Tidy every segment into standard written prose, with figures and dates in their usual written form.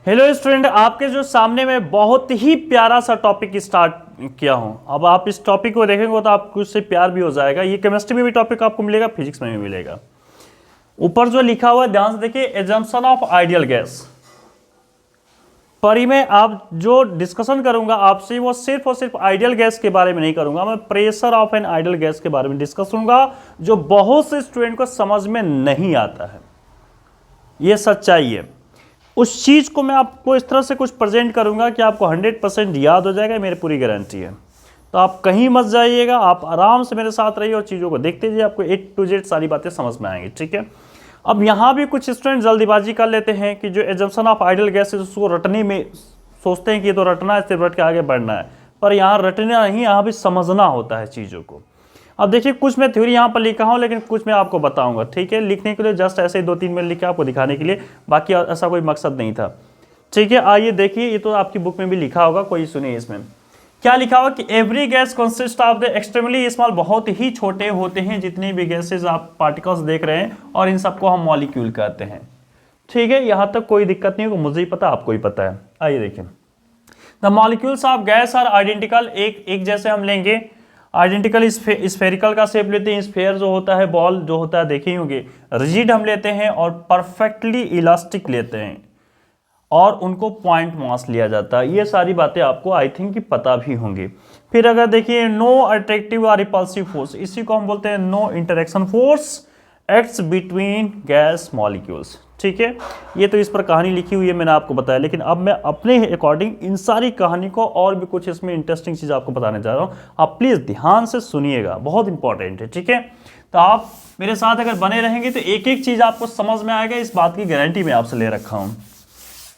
Hello student, आपके जो सामने में बहुत ही प्यारा सा टॉपिक स्टार्ट किया हूँ। अब आप इस टॉपिक को देखेंगे तो आपको उससे प्यार भी हो जाएगा। ये केमिस्ट्री में भी टॉपिक आपको मिलेगा, फिजिक्स में भी मिलेगा। ऊपर जो लिखा हुआ है ध्यान से देखिए, एजम्पशन ऑफ आइडियल गैस। परी में आप जो डिस्कशन करूंगा आपसे वो सिर्फ और सिर्फ आइडियल गैस के बारे में नहीं करूंगा, मैं pressure of an ideal gas के बारे में डिस्कस करूंगा, जो बहुत से स्टूडेंट को समझ में नहीं आता है। ये सच्चाई है। उस चीज़ को मैं आपको इस तरह से कुछ प्रेजेंट करूंगा कि आपको 100% याद हो जाएगा, मेरी पूरी गारंटी है। तो आप कहीं मत जाइएगा, आप आराम से मेरे साथ रहिए और चीज़ों को देखते जाइए, आपको A to Z सारी बातें समझ में आएंगी। ठीक है। अब यहाँ भी कुछ स्टूडेंट जल्दीबाजी कर लेते हैं कि जो एजम्पशन ऑफ आइडियल गैस है उसको रटने में सोचते हैं कि ये तो रटना है, सिर्फ रट के आगे बढ़ना है, पर यहाँ रटना नहीं, यहाँ भी समझना होता है चीज़ों को। अब देखिए, कुछ मैं थ्योरी यहाँ पर लिखा हूँ लेकिन कुछ मैं आपको बताऊंगा। ठीक है, लिखने के लिए जस्ट ऐसे ही 2-3 मिनट लिख के आपको दिखाने के लिए, बाकी ऐसा कोई मकसद नहीं था। ठीक है, आइए देखिए, ये तो आपकी बुक में भी लिखा होगा, कोई सुनिए। इसमें क्या लिखा हुआ कि every gas consist of the extremely small, बहुत ही छोटे होते हैं जितने भी गैसेज आप पार्टिकल्स देख रहे हैं, और इन सबको हम मॉलिक्यूल कहते हैं। ठीक है, यहाँ तक कोई दिक्कत नहीं होगी, मुझे ही पता, आपको ही पता है। आइए देखिए, the molecules of gas are identical, एक जैसे हम लेंगे। आइडेंटिकल स्फेरिकल का शेप लेते हैं, स्फेयर जो होता है, बॉल जो होता है देखे ही होंगे। रिजिड हम लेते हैं और परफेक्टली इलास्टिक लेते हैं, और उनको पॉइंट मास लिया जाता है। ये सारी बातें आपको आई थिंक कि पता भी होंगी। फिर अगर देखिए, नो अट्रैक्टिव और रिपल्सिव फोर्स, इसी को हम बोलते हैं no interaction force acts between gas molecules. ठीक है, ये तो इस पर कहानी लिखी हुई है, मैंने आपको बताया, लेकिन अब मैं अपने अकॉर्डिंग इन सारी कहानी को और भी कुछ इसमें इंटरेस्टिंग चीज़ आपको बताने जा रहा हूँ। आप प्लीज़ ध्यान से सुनिएगा, बहुत इंपॉर्टेंट है। ठीक है, तो आप मेरे साथ अगर बने रहेंगे तो एक एक चीज़ आपको समझ में आएगा, इस बात की गारंटी मैं आपसे ले रखा हूँ।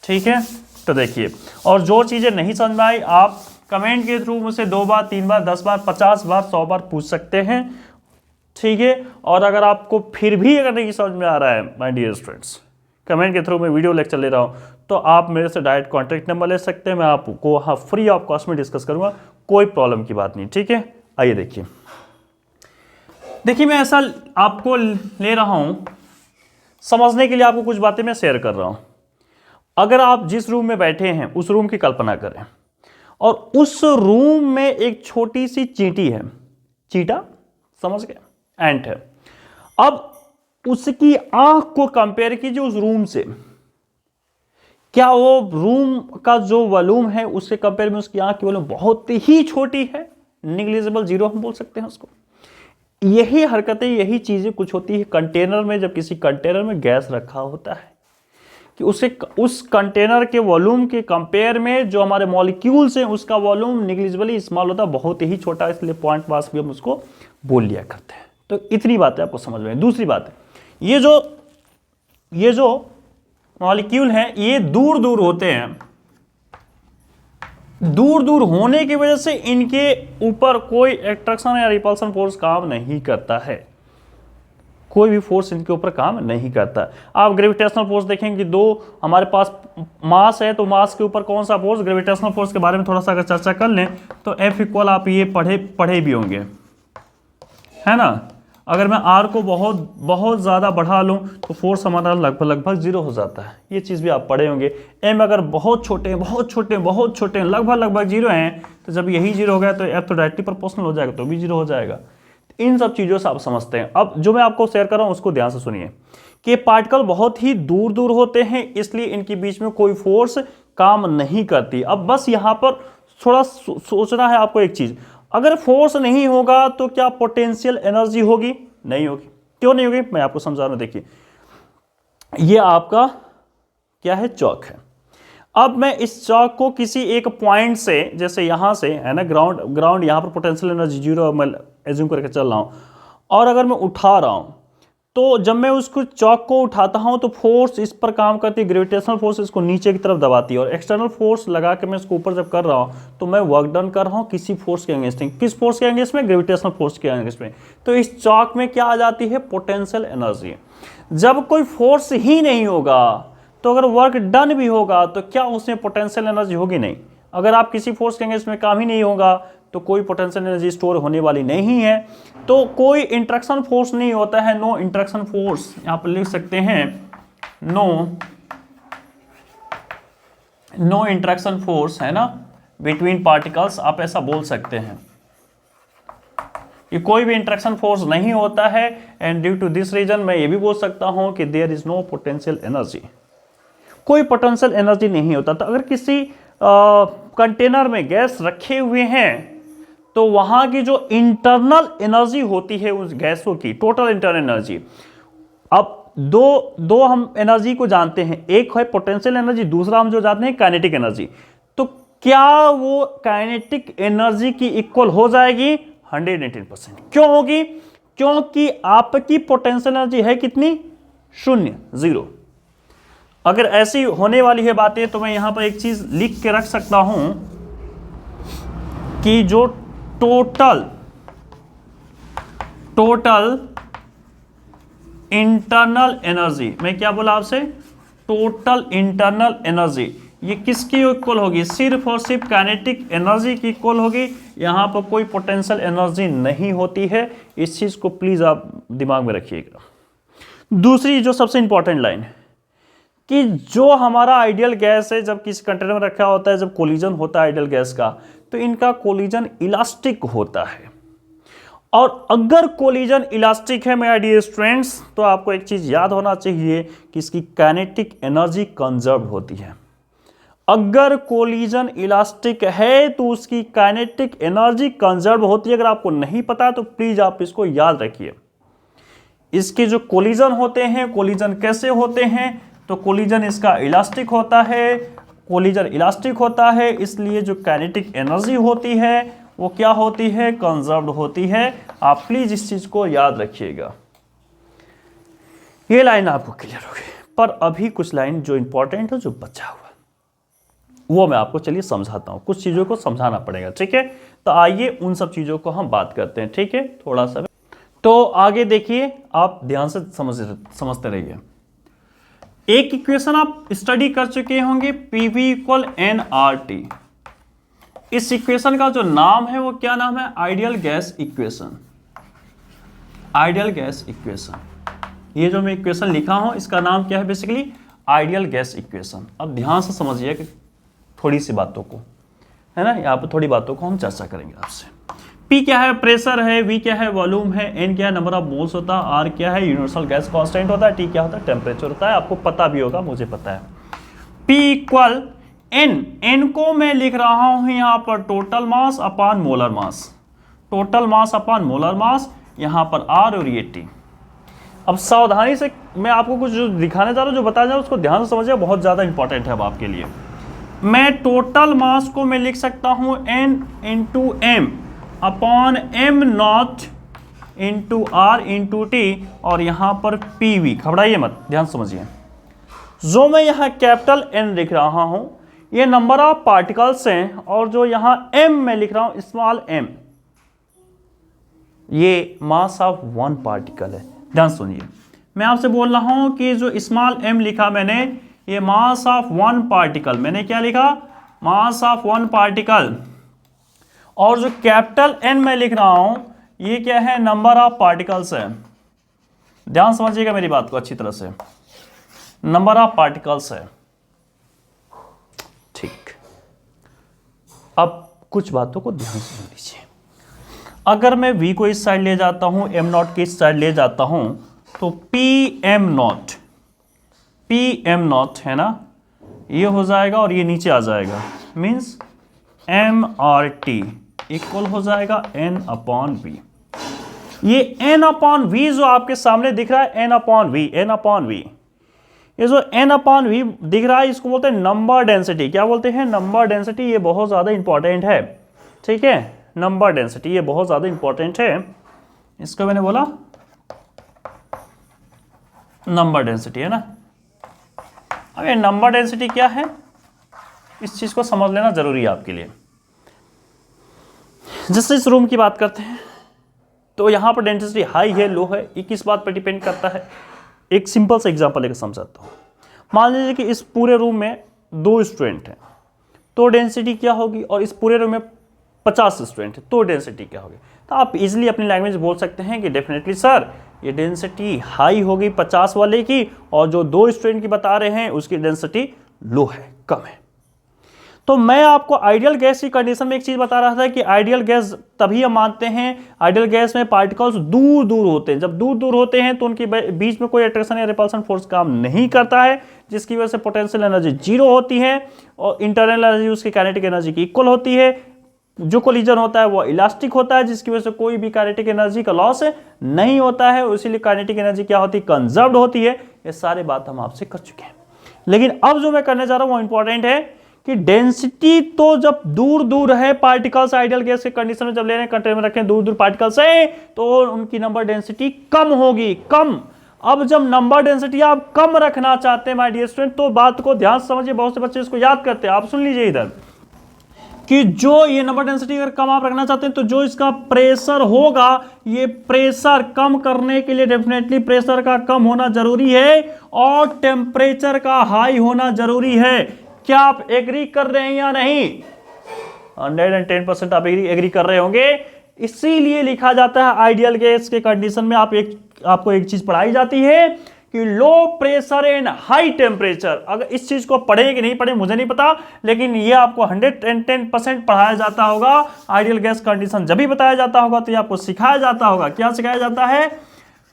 ठीक है, तो देखिए, और जो चीज़ें नहीं समझ में आई आप कमेंट के थ्रू मुझसे 2 बार 3 बार 10 बार 50 बार 100 बार पूछ सकते हैं। ठीक है, और अगर आपको फिर भी अगर नहीं समझ में आ रहा है माय डियर स्टूडेंट्स, कमेंट के थ्रू मैं वीडियो लेक्चर ले रहा हूँ, तो आप मेरे से डायरेक्ट कॉन्टैक्ट नंबर ले सकते हैं, मैं आपको हाँ फ्री ऑफ कॉस्ट में डिस्कस करूँगा, कोई प्रॉब्लम की बात नहीं। ठीक है, आइए देखिए, मैं ऐसा आपको ले रहा हूँ समझने के लिए, आपको कुछ बातें मैं शेयर कर रहा हूँ। अगर आप जिस रूम में बैठे हैं उस रूम की कल्पना करें, और उस रूम में एक छोटी सी चींटी है, चींटा समझ गए, एंट है। अब उसकी आंख को कंपेयर कीजिए उस रूम से, क्या वो रूम का जो वॉल्यूम है उसके कंपेयर में उसकी आंख की वॉल्यूम बहुत ही छोटी है, निग्लिजिबल, जीरो हम बोल सकते हैं उसको। यही हरकतें, यही चीजें कुछ होती है कंटेनर में, जब किसी कंटेनर में गैस रखा होता है कि उस कंटेनर के वॉल्यूम के कंपेयर में जो हमारे मॉलिक्यूल्स हैं उसका वॉल्यूम निग्लिजिबली स्मॉल होता है, बहुत ही छोटा, इसलिए पॉइंट मास भी हम उसको बोल लिया करते हैं। तो इतनी बातें आपको समझ में। दूसरी बात है, ये जो मॉलिक्यूल हैं ये दूर दूर होते हैं, दूर दूर होने की वजह से इनके ऊपर कोई एट्रैक्शन या रिपल्सन फोर्स काम नहीं करता है, कोई भी फोर्स इनके ऊपर काम नहीं करता। आप ग्रेविटेशनल फोर्स देखेंगे, दो हमारे पास मास है, तो मास के ऊपर कौन सा फोर्स, ग्रेविटेशनल फोर्स के बारे में थोड़ा सा अगर चर्चा कर लें तो F इक्वल, आप ये पढ़े भी होंगे, है ना। अगर मैं R को बहुत ज़्यादा बढ़ा लूँ तो फोर्स हमारा लगभग 0 हो जाता है, ये चीज़ भी आप पढ़े होंगे। M अगर बहुत छोटे हैं, लगभग 0 हैं, तो जब यही 0 हो गया तो F तो डायरेक्टली प्रोपोर्शनल हो जाएगा, तो भी 0 हो जाएगा। इन सब चीज़ों से आप समझते हैं। अब जो मैं आपको शेयर कर रहा हूँ उसको ध्यान से सुनिए कि पार्टिकल बहुत ही दूर दूर होते हैं, इसलिए इनके बीच में कोई फोर्स काम नहीं करती। अब बस यहाँ पर थोड़ा सोचना है आपको एक चीज़, अगर फोर्स नहीं होगा तो क्या पोटेंशियल एनर्जी होगी? नहीं होगी। क्यों नहीं होगी, मैं आपको समझा रहा हूँ। देखिए, ये आपका क्या है, चौक है। अब मैं इस चौक को किसी एक पॉइंट से, जैसे यहां से है ना, ग्राउंड यहां पर पोटेंशियल एनर्जी 0 मैं एज्यूम करके चल रहा हूं, और अगर मैं उठा रहा हूं तो जब मैं उसको चौक को उठाता हूं तो फोर्स इस पर काम करती है, ग्रेविटेशनल फोर्स इसको नीचे की तरफ दबाती है, और एक्सटर्नल फोर्स लगा के मैं इसको ऊपर जब कर रहा हूं तो मैं वर्क डन कर रहा हूं किसी फोर्स के अगेंस्ट में। किस फोर्स के अगेंस्ट में? ग्रेविटेशनल फोर्स के अगेंस्ट में। तो इस चौक में क्या आ जाती है? Potential energy. जब कोई फोर्स ही नहीं होगा तो अगर वर्क डन भी होगा तो क्या उसमें पोटेंशियल एनर्जी होगी? नहीं। अगर आप किसी फोर्स के अगेंस्ट में काम ही नहीं होगा तो कोई पोटेंशियल एनर्जी स्टोर होने वाली नहीं है, तो कोई इंट्रैक्शन फोर्स नहीं होता है, नो इंट्रैक्शन फोर्स। यहां पर लिख सकते हैं नो नो इंटरेक्शन फोर्स है ना बिटवीन पार्टिकल्स, आप ऐसा बोल सकते हैं, ये कोई भी इंटरेक्शन फोर्स नहीं होता है। And due to this reason मैं ये भी बोल सकता हूं कि there is no potential energy, कोई पोटेंशियल एनर्जी नहीं होता। तो अगर किसी कंटेनर में गैस रखे हुए हैं तो वहां की जो इंटरनल एनर्जी होती है उस गैसों की, टोटल इंटरनल एनर्जी, अब दो हम एनर्जी को जानते हैं, एक है पोटेंशियल एनर्जी, दूसरा हम जो जानते हैं काइनेटिक एनर्जी। तो क्या वो काइनेटिक एनर्जी की इक्वल हो जाएगी? 118%। क्यों होगी? क्योंकि आपकी पोटेंशियल एनर्जी है कितनी? 0, 0। अगर ऐसी होने वाली है बातें तो मैं यहां पर एक चीज लिख के रख सकता हूं कि जो टोटल इंटरनल एनर्जी, मैं क्या बोला आपसे? टोटल इंटरनल एनर्जी, ये किसकी इक्वल होगी? सिर्फ और सिर्फ काइनेटिक एनर्जी की इक्वल होगी। यहां पर कोई पोटेंशियल एनर्जी नहीं होती है, इस चीज को प्लीज आप दिमाग में रखिएगा। दूसरी जो सबसे इंपॉर्टेंट लाइन कि जो हमारा आइडियल गैस है, जब किसी कंटेनर में रखा होता है, जब कोलिजन होता है आइडियल गैस का, तो इनका कोलिजन इलास्टिक होता है। और अगर कोलिजन इलास्टिक है मेरे डियर स्टूडेंट्स, तो आपको एक चीज याद होना चाहिए कि इसकी काइनेटिक एनर्जी कंजर्व होती है। अगर कोलिजन इलास्टिक है तो उसकी काइनेटिक एनर्जी कंजर्व होती है। अगर आपको नहीं पता तो प्लीज आप इसको याद रखिए। इसके जो कोलिजन होते हैं, कोलिजन कैसे होते हैं? तो कोलिजन इसका इलास्टिक होता है, कोलिजन इलास्टिक होता है, इसलिए जो काइनेटिक एनर्जी होती है वो क्या होती है? कंजर्व्ड होती है। आप प्लीज इस चीज को याद रखिएगा। ये लाइन आपको क्लियर हो गई, पर अभी कुछ लाइन जो इंपॉर्टेंट है, जो बचा हुआ, वो मैं आपको चलिए समझाता हूं। कुछ चीजों को समझाना पड़ेगा, ठीक है? तो आइए उन सब चीजों को हम बात करते हैं, ठीक है? थोड़ा सा तो आगे देखिए, आप ध्यान से समझते रहिए। एक इक्वेशन आप स्टडी कर चुके होंगे, PV इक्वल NRT। इस इक्वेशन का जो नाम है वो क्या नाम है? Ideal gas equation. Ideal gas equation, ये जो मैं इक्वेशन लिखा हूं इसका नाम क्या है? Basically ideal gas equation. अब ध्यान से समझिए कि थोड़ी सी बातों को, है ना, यहाँ पर थोड़ी बातों को हम चर्चा करेंगे आपसे। P क्या है? प्रेशर है। V क्या है? वॉल्यूम है। N क्या है? नंबर ऑफ मोल्स होता है। R क्या है? यूनिवर्सल गैस कांस्टेंट होता है। T क्या होता है? टेम्परेचर होता है। आपको पता भी होगा, मुझे पता है। P इक्वल N को मैं लिख रहा हूं यहां पर total mass upon molar mass, total mass upon molar mass, यहां पर R और ये T। अब सावधानी से मैं आपको कुछ जो दिखाने जा रहा हूं, जो बताया जा रहा हूं, उसको ध्यान से समझिए, बहुत ज्यादा इंपॉर्टेंट है अब आपके लिए। मैं टोटल मास को मैं लिख सकता हूं N into M upon M not into R into T, और यहां पर PV। घबराइए मत, ध्यान समझिए। जो मैं यहां कैपिटल N लिख रहा हूं ये नंबर ऑफ पार्टिकल्स हैं, और जो यहां M मैं लिख रहा हूं स्मॉल m, ये मास ऑफ वन पार्टिकल है। ध्यान सुनिए, मैं आपसे बोल रहा हूं कि जो स्मॉल m लिखा मैंने, ये मास ऑफ वन पार्टिकल, मैंने क्या लिखा? Mass of one particle. और जो कैपिटल N मैं लिख रहा हूं ये क्या है? नंबर ऑफ पार्टिकल्स है। ध्यान समझिएगा मेरी बात को अच्छी तरह से, नंबर ऑफ पार्टिकल्स है, ठीक। अब कुछ बातों को ध्यान से सुन लीजिए। अगर मैं V को इस साइड ले जाता हूं, M नॉट के इस साइड ले जाता हूं, तो PM नॉट है ना, ये हो जाएगा और ये नीचे आ जाएगा, मीन्स MRT इक्वल हो जाएगा N अपॉन V। ये N अपॉन V जो आपके सामने दिख रहा है, N अपॉन V, ये जो N अपॉन V दिख रहा है, इसको बोलते हैं नंबर डेंसिटी। क्या बोलते हैं? Number density. ये बहुत ज्यादा इंपॉर्टेंट है, ठीक है? नंबर डेंसिटी ये बहुत ज्यादा इंपॉर्टेंट है, इसको मैंने बोला नंबर डेंसिटी, है ना। अब ये नंबर डेंसिटी क्या है, इस चीज को समझ लेना जरूरी है आपके लिए। जैसे इस रूम की बात करते हैं तो यहां पर डेंसिटी हाई है, लो है, ये किस बात पर डिपेंड करता है? एक सिंपल सा एग्जांपल लेकर समझाता हूं। मान लीजिए कि इस पूरे रूम में 2 स्टूडेंट हैं, तो डेंसिटी क्या होगी? और इस पूरे रूम में 50 स्टूडेंट हैं, तो डेंसिटी क्या होगी? तो आप इजीली अपनी लैंग्वेज बोल सकते हैं कि डेफिनेटली सर ये डेंसिटी हाई होगी 50 वाले की, और जो 2 स्टूडेंट की बता रहे हैं उसकी डेंसिटी लो है, कम है। तो मैं आपको आइडियल गैस की कंडीशन में एक चीज बता रहा था कि आइडियल गैस तभी हम मानते हैं, आइडियल गैस में पार्टिकल्स दूर दूर होते हैं। जब दूर दूर होते हैं तो उनके बीच में कोई अट्रैक्शन या रिपल्सन फोर्स काम नहीं करता है, जिसकी वजह से पोटेंशियल एनर्जी जीरो होती है और इंटरनल एनर्जी उसकी काइनेटिक एनर्जी की इक्वल होती है। जो कोलिजन होता है वो इलास्टिक होता है, जिसकी वजह से कोई भी काइनेटिक एनर्जी का लॉस नहीं होता है, इसीलिए काइनेटिक एनर्जी क्या होती है, कंजर्व्ड होती है। ये सारे बात हम आपसे कर चुके हैं। लेकिन अब जो मैं करने जा रहा हूं वो इंपॉर्टेंट है कि डेंसिटी तो जब दूर दूर है पार्टिकल्स, आइडियल गैस के कंडीशन में जब ले रहे हैं, कंटेनर में रखें, दूर दूर पार्टिकल्स है तो उनकी नंबर डेंसिटी कम होगी, कम। अब जब नंबर डेंसिटी आप कम रखना चाहते हैं माय डियर स्टूडेंट, तो बात को ध्यान से समझिए, बहुत से बच्चे इसको याद करते हैं। आप सुन लीजिए इधर कि जो ये नंबर डेंसिटी अगर कम आप रखना चाहते हैं तो जो इसका प्रेशर होगा, ये प्रेशर कम करने के लिए डेफिनेटली प्रेशर का कम होना जरूरी है और टेम्परेचर का हाई होना जरूरी है। क्या आप एग्री कर रहे हैं या नहीं? 110% आप एग्री कर रहे होंगे। इसीलिए लिखा जाता है आइडियल गैस के कंडीशन में आपको एक चीज पढ़ाई जाती है कि low pressure and high temperature. अगर इस चीज को पढ़े कि नहीं पढ़े मुझे नहीं पता, लेकिन ये आपको 110% पढ़ाया जाता होगा। आइडियल गैस कंडीशन जब भी बताया जाता होगा तो ये आपको सिखाया जाता होगा। क्या सिखाया जाता है?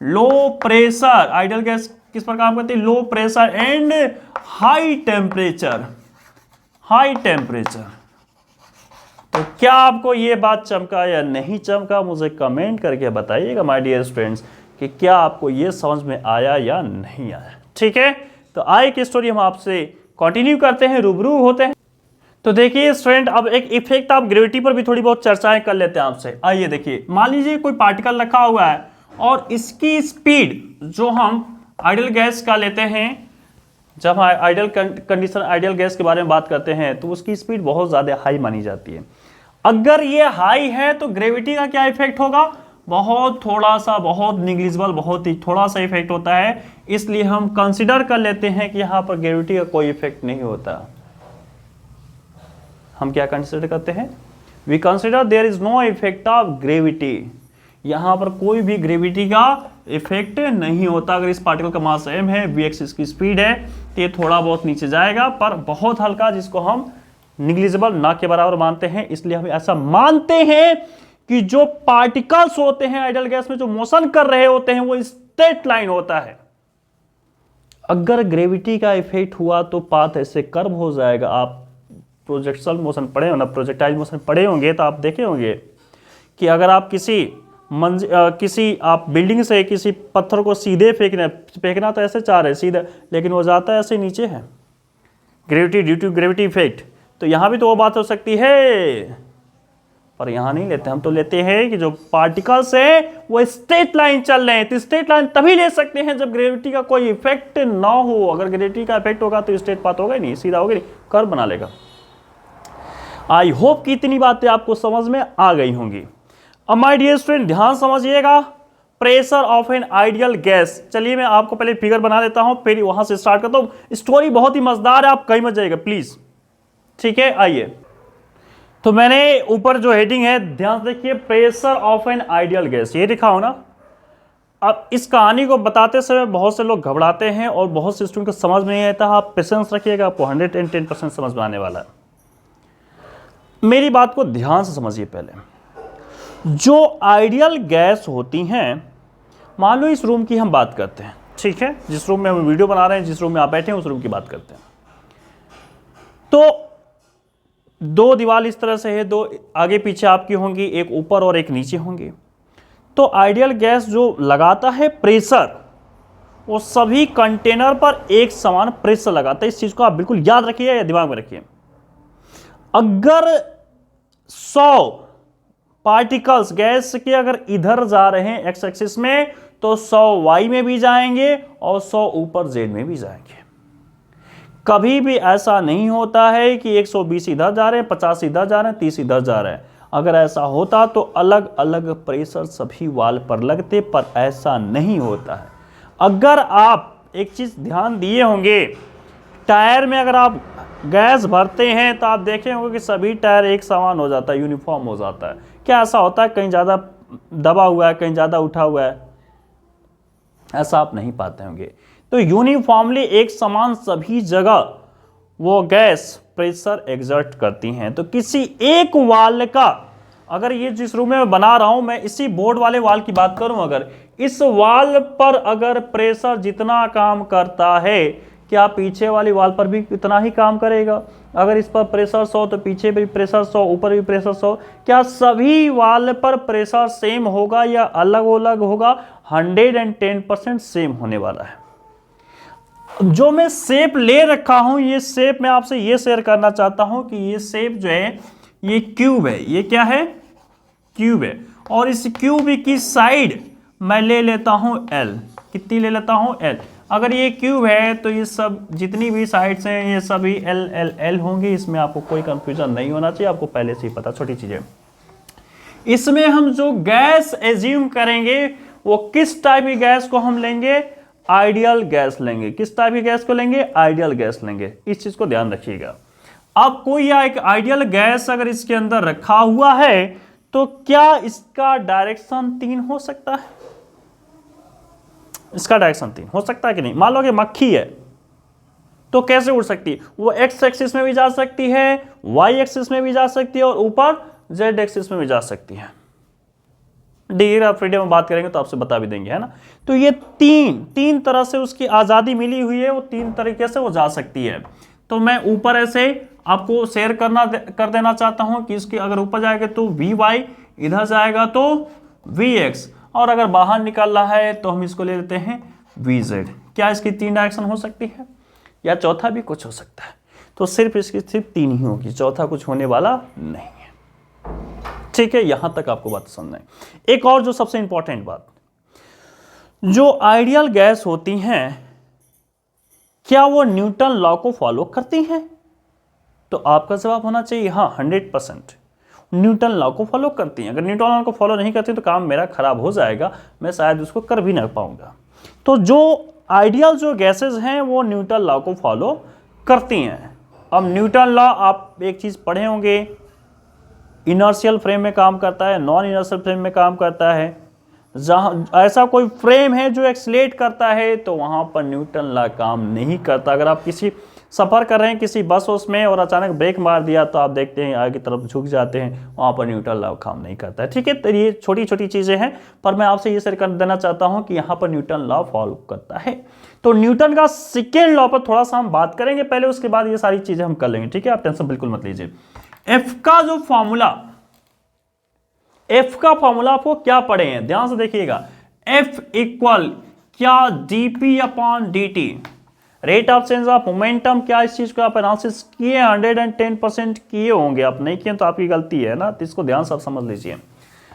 Low pressure. आइडियल गैस किस पर काम करती है? Low pressure and high temperature. High temperature. तो क्या आपको ये बात चमका या नहीं चमका, मुझे कमेंट करके बताइएगा माय डियर स्टूडेंट्स कि क्या आपको ये समझ में आया या नहीं आया। ठीक है, तो आए की स्टोरी हम आपसे कंटिन्यू करते हैं, रूबरू होते हैं। तो देखिए स्टूडेंट, अब एक इफेक्ट आप ग्रेविटी पर भी थोड़ी बहुत चर्चाएं कर लेते हैं आपसे। आइए देखिए, मान लीजिए कोई पार्टिकल रखा हुआ है और इसकी स्पीड जो हम आइडियल गैस का लेते हैं, जब आइडियल कंडीशन आइडियल गैस के बारे में बात करते हैं तो उसकी स्पीड बहुत ज्यादा हाई मानी जाती है। अगर ये हाई है तो ग्रेविटी का क्या इफेक्ट होगा? बहुत थोड़ा सा, बहुत निग्लिजिबल, बहुत ही थोड़ा सा इफेक्ट होता है। इसलिए हम कंसीडर कर लेते हैं कि यहां पर ग्रेविटी का कोई इफेक्ट नहीं होता। हम क्या कंसीडर करते हैं? We consider there is no effect of gravity. यहां पर कोई भी ग्रेविटी का इफेक्ट नहीं होता। अगर इस पार्टिकल का मास m है, vx इसकी स्पीड है, तो ये थोड़ा बहुत नीचे जाएगा, पर बहुत हल्का, जिसको हम निग्लिजिबल ना के बराबर मानते हैं। इसलिए हम ऐसा मानते हैं कि जो पार्टिकल्स होते हैं आइडियल गैस में, जो मोशन कर रहे होते हैं, वो स्ट्रेट लाइन होता है। अगर ग्रेविटी का इफेक्ट हुआ तो पाथ ऐसे कर्व हो जाएगा। आप प्रोजेक्शनल मोशन पढ़े हो ना, प्रोजेक्टाइल मोशन पढ़े होंगे तो आप देखे होंगे कि अगर आप किसी आप बिल्डिंग से किसी पत्थर को सीधे फेंकना तो ऐसे चाह रहे सीधे, लेकिन वो जाता है ऐसे नीचे है, gravity, due to gravity effect. तो यहां भी तो वो बात हो सकती है, पर यहां नहीं लेते। हम तो लेते हैं कि जो पार्टिकल्स है वो स्ट्रेट लाइन चल रहे हैं। तो स्ट्रेट लाइन तभी ले सकते हैं जब ग्रेविटी का कोई इफेक्ट ना हो। अगर ग्रेविटी का इफेक्ट होगा तो स्ट्रेट पाथ होगा ही नहीं, सीधा होगा नहीं, कर्व बना लेगा। आई होप कि इतनी बातें आपको समझ में आ गई होंगी। अब माय डियर स्टूडेंट ध्यान समझिएगा, pressure of an ideal gas. चलिए मैं आपको पहले फिगर बना देता हूं, फिर वहां से स्टार्ट करता हूं। स्टोरी बहुत ही मजेदार है, आप कहीं मत जाइएगा प्लीज। ठीक है, आइए। तो मैंने ऊपर जो हेडिंग है ध्यान से देखिए, pressure of an ideal gas, ये लिखा हो ना। अब इस कहानी को बताते समय बहुत से लोग घबराते हैं और बहुत से स्टूडेंट को समझ में नहीं आता। आप पेशेंस रखिएगा, आपको 110% समझ में आने वाला है। मेरी बात को ध्यान से समझिए। पहले जो आइडियल गैस होती हैं, मान लो इस रूम की हम बात करते हैं, ठीक है, जिस रूम में हम वीडियो बना रहे हैं, जिस रूम में आप बैठे हैं उस रूम की बात करते हैं। तो दो दीवार इस तरह से है, दो आगे पीछे आपकी होंगी, एक ऊपर और एक नीचे होंगी। तो आइडियल गैस जो लगाता है प्रेशर, वो सभी कंटेनर पर एक समान प्रेशर लगाता है। इस चीज को आप बिल्कुल याद रखिए या दिमाग में रखिए। अगर 100 पार्टिकल्स गैस के अगर इधर जा रहे हैं एक्स एक्सिस में, तो 100 वाई में भी जाएंगे और 100 ऊपर जेड में भी जाएंगे। कभी भी ऐसा नहीं होता है कि 120 इधर जा रहे हैं, 50 इधर जा रहे हैं, 30 इधर जा रहे हैं। अगर ऐसा होता तो अलग अलग प्रेशर सभी वाल पर लगते, पर ऐसा नहीं होता है। अगर आप एक चीज ध्यान दिए होंगे, टायर में अगर आप गैस भरते हैं तो आप देखे होंगे कि सभी टायर एक समान हो जाता है, यूनिफॉर्म हो जाता है। क्या ऐसा होता है कहीं ज़्यादा दबा हुआ है, कहीं ज़्यादा उठा हुआ है? ऐसा आप नहीं पाते होंगे। तो यूनिफॉर्मली एक समान सभी जगह वो गैस प्रेशर एग्जर्ट करती हैं। तो किसी एक वाल का, अगर ये जिस रूम में मैं बना रहा हूं, मैं इसी बोर्ड वाले वाल की बात करूं, अगर इस वाल पर अगर प्रेशर जितना काम करता है, क्या पीछे वाली वाल पर भी इतना ही काम करेगा? अगर इस पर प्रेशर 100 तो पीछे भी प्रेशर 100, ऊपर भी प्रेशर 100। क्या सभी वाल पर प्रेशर सेम होगा या अलग अलग होगा? 110% सेम होने वाला है। जो मैं शेप ले रखा हूं, ये शेप मैं आपसे ये शेयर करना चाहता हूं कि ये शेप जो है ये क्यूब है। ये क्या है? क्यूब है। और इस क्यूब की साइड मैं ले लेता हूं एल। कितनी ले लेता हूं? एल। अगर ये क्यूब है तो ये सब जितनी भी साइड्स हैं ये सभी एल एल एल होंगी। इसमें आपको कोई कंफ्यूजन नहीं होना चाहिए, आपको पहले से ही पता। छोटी चीजें, इसमें हम जो गैस एज्यूम करेंगे वो किस टाइप की गैस को हम लेंगे? आइडियल गैस लेंगे। किस टाइप की गैस को लेंगे? आइडियल गैस लेंगे। इस चीज को ध्यान रखिएगा। अब कोई एक आइडियल गैस अगर इसके अंदर रखा हुआ है तो क्या इसका डायरेक्शन 3 हो सकता है? इसका डायरेक्शन 3 हो सकता है कि नहीं? मान लो कि मक्खी है तो कैसे उड़ सकती है? वो एक्स एक्सिस में भी जा सकती है, वाई एक्सिस में भी जा सकती है और ऊपर जेड एक्सिस में भी जा सकती है। डिग्री ऑफ फ्रीडम में बात करेंगे तो आपसे बता भी देंगे, है ना। तो ये तीन तरह से उसकी आजादी मिली हुई है, वो 3 तरीके से वो जा सकती है। तो मैं ऊपर ऐसे आपको शेयर कर देना चाहता हूं कि इसके अगर ऊपर जाएगा तो वी वाई, इधर जाएगा तो वी एक्स, और अगर बाहर निकल रहा है तो हम इसको ले लेते हैं वी जेड। क्या इसकी 3 डायरेक्शन हो सकती है या चौथा भी कुछ हो सकता है? तो सिर्फ इसकी सिर्फ 3 ही होगी, चौथा कुछ होने वाला नहीं है। ठीक है, यहां तक आपको बात समझना है। एक और जो सबसे इंपॉर्टेंट बात, जो आइडियल गैस होती हैं क्या वो न्यूटन लॉ को फॉलो करती हैं? तो आपका जवाब होना चाहिए हाँ, 100% न्यूटन लॉ को फॉलो करती हैं। अगर न्यूटन लॉ को फॉलो नहीं करती तो काम मेरा खराब हो जाएगा, मैं शायद उसको कर भी ना पाऊंगा। तो जो आइडियल जो गैसेस हैं वो न्यूटन लॉ को फॉलो करती हैं। अब न्यूटन लॉ आप एक चीज पढ़े होंगे, इनर्शियल फ्रेम में काम करता है, नॉन इनर्शियल फ्रेम में काम करता है। जहां ऐसा कोई फ्रेम है जो एक्सलेट करता है तो वहां पर न्यूटन लॉ काम नहीं करता। अगर आप किसी सफर कर रहे हैं किसी बस उसमें और अचानक ब्रेक मार दिया तो आप देखते हैं आगे की तरफ झुक जाते हैं, वहां पर न्यूटन लॉ काम नहीं करता है। ठीक है, तो ये छोटी छोटी चीजें हैं, पर मैं आपसे ये शेयर कर देना चाहता हूं कि यहाँ पर न्यूटन लॉ फॉलो करता है। तो न्यूटन का सेकेंड लॉ पर थोड़ा सा हम बात करेंगे पहले, उसके बाद ये सारी चीजें हम कर लेंगे। ठीक है, आप टेंशन बिल्कुल मत लीजिए। एफ का जो फॉर्मूला, एफ का फॉर्मूला आपको क्या पढ़े हैं ध्यान से देखिएगा। एफ इक्वल क्या? dp upon dt, rate of change of momentum. क्या इस चीज को आप एनालिसिस किए? 110% किए होंगे। आप नहीं किए तो आपकी गलती है ना, तो इसको ध्यान से आप समझ लीजिए।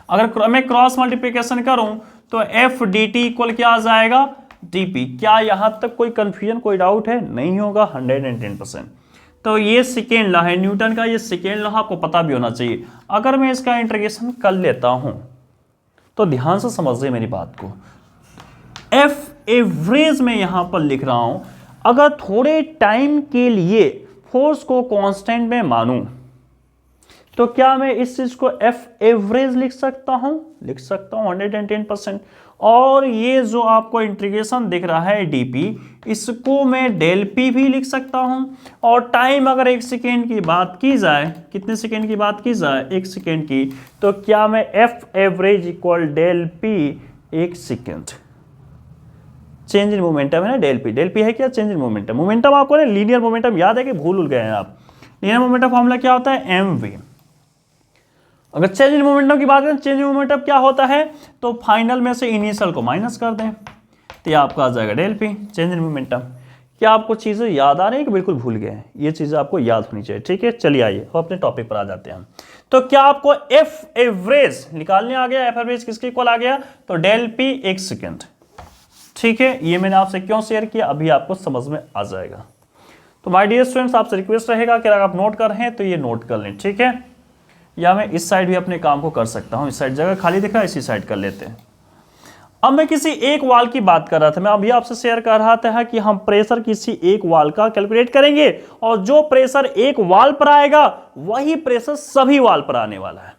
अगर मैं क्रॉस मल्टीप्लिकेशन करूं तो एफ dt इक्वल क्या आ जाएगा? dp। क्या यहां तक कोई कंफ्यूजन, कोई डाउट है? नहीं होगा, 110%। तो ये सेकेंड लॉ है न्यूटन का, ये सेकेंड लॉ आपको पता भी होना चाहिए। अगर मैं इसका इंटीग्रेशन कर लेता हूं तो ध्यान से समझिए मेरी बात को। एफ एवरेज में यहां पर लिख रहा हूं, अगर थोड़े टाइम के लिए फोर्स को कांस्टेंट में मानूं तो क्या मैं इस चीज को एफ एवरेज लिख सकता हूं? लिख सकता हूं 110%। और ये जो आपको इंटीग्रेशन दिख रहा है डीपी, इसको मैं डेल पी भी लिख सकता हूं। और टाइम अगर 1 सेकेंड की बात की जाए, कितने सेकेंड की बात की जाए? 1 सेकेंड की, तो क्या मैं F average equal del P 1 second, change in momentum है ना, डेल पी है क्या? Change in momentum. मोमेंटम आपको ना लीनियर मोमेंटम याद है कि भूल गए हैं आप? लीनियर मोमेंटम फॉर्मूला क्या होता है? M V. अगर चेंज इन मोमेंटम की बात करें, चेंज इन मोमेंटम क्या होता है? तो फाइनल में से इनिशियल को माइनस कर दें तो आपका आ जाएगा del P, change in momentum. क्या आपको चीजें याद आ रही है कि बिल्कुल भूल गए हैं? ये चीजें आपको याद होनी चाहिए। ठीक है, चलिए आइए अब अपने टॉपिक पर आ जाते हैं। तो क्या आपको एफ एवरेज निकालने आ गया? एफ एवरेज किसके इक्वल आ गया? तो डेल पी 1 सेकेंड। ठीक है, ये मैंने आपसे क्यों शेयर किया अभी आपको समझ में आ जाएगा। तो माय डियर स्टूडेंट्स, आपसे रिक्वेस्ट रहेगा कि अगर आप नोट कर रहे हैं तो ये नोट कर लें। ठीक है, या मैं इस साइड भी अपने काम को कर सकता हूं, इस साइड जगह खाली दिखा, इसी साइड कर लेते हैं। अब मैं किसी एक वाल की बात कर रहा था, मैं अभी आपसे शेयर कर रहा था कि हम प्रेशर किसी एक वाल का कैलकुलेट करेंगे और जो प्रेशर एक वाल पर आएगा वही प्रेशर सभी वाल पर आने वाला है।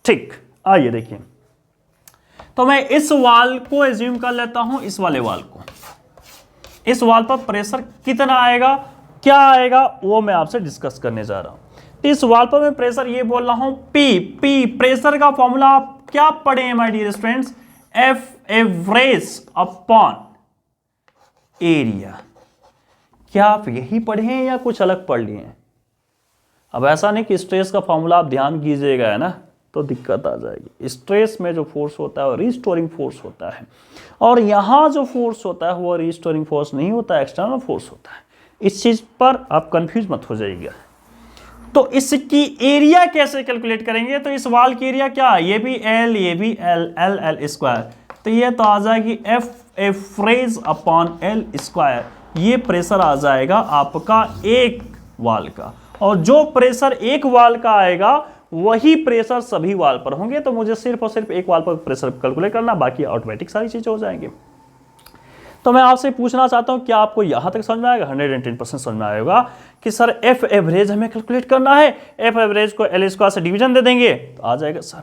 ठीक, आइए देखिए। तो मैं इस वाल को एज्यूम कर लेता हूं, इस वाले वाल को। इस वाल पर प्रेशर कितना आएगा? क्या आएगा वो मैं आपसे डिस्कस करने जा रहा हूं। इस वाल पर मैं प्रेशर ये बोल रहा हूं पी प्रेशर का फॉर्मूला आप क्या पढ़े हैं my dear students, F average upon area. क्या आप यही पढ़े हैं या कुछ अलग पढ़ लिए हैं? अब ऐसा नहीं कि स्ट्रेस का फॉर्मूला आप ध्यान कीजिएगा है ना तो दिक्कत आ जाएगी। स्ट्रेस में जो फोर्स होता है वो रिस्टोरिंग फोर्स होता है, और यहां जो फोर्स होता है वो रिस्टोरिंग फोर्स नहीं होता है, एक्सटर्नल फोर्स होता है। इस चीज पर आप कंफ्यूज मत हो जाइएगा। तो इसकी एरिया कैसे कैलकुलेट करेंगे? तो इस वाल की एरिया क्या है, ये भी एल ये भी एल, एल एल स्क्वायर, तो ये तो आ जाएगी F average upon L square. ये प्रेशर आ जाएगा आपका एक वाल का, और जो प्रेशर एक वाल का आएगा वही प्रेशर सभी वाल पर होंगे। तो मुझे सिर्फ और सिर्फ एक वाल पर प्रेशर कैलकुलेट करना, बाकी ऑटोमेटिक सारी चीजें हो जाएंगी। तो मैं आपसे पूछना चाहता हूं क्या आपको यहां तक समझ में आएगा? 110% समझ में आएगा कि सर एफ एवरेज हमें कैलकुलेट करना है, एफ एवरेज को एल स्क्वायर से डिवीजन दे देंगे तो आ जाएगा सर।